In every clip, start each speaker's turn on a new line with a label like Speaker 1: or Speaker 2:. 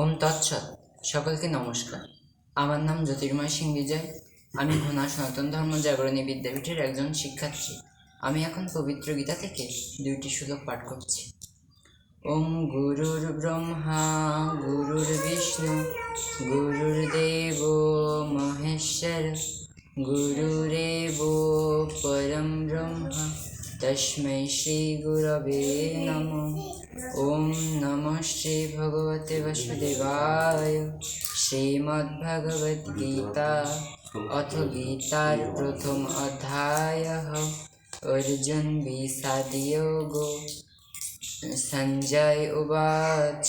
Speaker 1: ওম তৎসৎ। সকলকে নমস্কার। আমার নাম জ্যোতির্ময় সিং বিজয়। আমি ঘোনা সনাতন ধর্ম জাগরণী বিদ্যাপীঠের একজন শিক্ষার্থী। আমি এখন পবিত্র গীতা থেকে 2টি শ্লোক পাঠ করছি। ওম গুরুর ব্রহ্মা গুরুর বিষ্ণু গুরুর্দেব মহেশ্বর গুরুরেব পরম ব্রহ্ম তস্मै শ্রী গুরবে নমঃ। ওম নমঃ শ্রী ভগবতে বাসুদেবায়। শ্রীমদ্ভগবদ্ গীতা অথ গীতার প্রথম অধ্যায় অর্জুন বিষাদ যোগো। সঞ্জয় উবাচ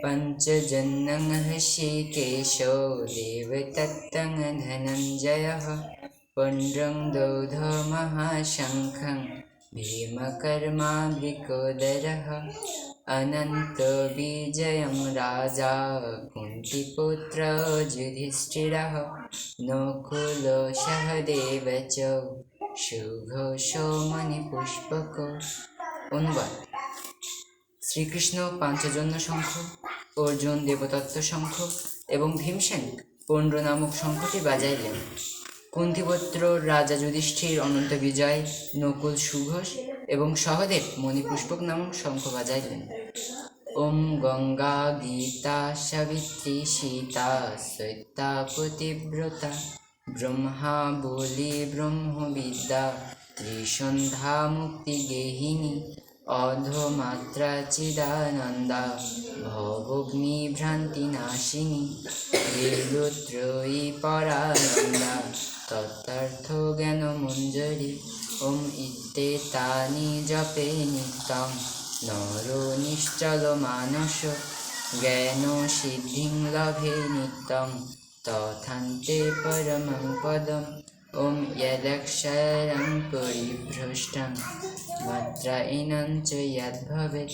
Speaker 1: পঞ্চজন্যং হৃষীকেশো দেবদত্तं ধনঞ্জয়ः পুণ্ড্রं দৌধমহাशङ्खं भीमकर्मावृकोदरः अनन्तविजयं राजा कुन्तीपुत्र युधिष्ठिरः नकुलो सहदेव च सुघोषो मणिपुष्पक। অনুবাদ। শ্রীকৃষ্ণ পাঞ্চজন্য শঙ্খ, অর্জুন দেবদত্ত শঙ্খ এবং ভীমসেন পুণ্ড নামক শঙ্খটি বাজাইলেন। কুন্তিপুত্র রাজা যুধিষ্ঠির অনন্ত বিজয়, নকুল সুঘোষ এবং সহদেব মণিপুষ্পক নামক শঙ্খ বাজাইলেন। ওম গঙ্গা গীতা সাবিত্রী সীতা সত্যা পতিব্রতা ব্রহ্মা বলি ব্রহ্মবিদ্যা ত্রিসন্ধ্যা মুক্তি গেহিনী অধমাত্রা চিদানন্দা ভবগ্নি ভ্রান্তি নাশিনী দেবত্রয়ী পরানন্দা তত্ত্বার্থ জ্ঞান মঞ্জরি। ওম ইত্যে তানি জপে নিত্যং নর নিশ্চল মানস জ্ঞান সিদ্ধিং লভে নিত্যং তথান্তে পরমং পদম। ওম যদক্ষরং পরিভ্রষ্টং মাত্রাহীनं চ যদ্ভবেৎ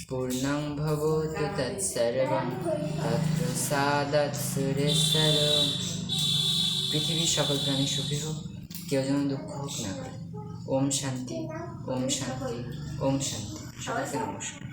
Speaker 1: পূর্ণং ভবতু তৎসর্বং তৎপ্রসাদাৎ সুরেশ্বর। পৃথিবীর সকল প্রাণী সুখী হোক, কেউ যেন দুঃখ হোক না করে। ওম শান্তি, ওম শান্তি, ওম শান্তি। সকলকে নমস্কার।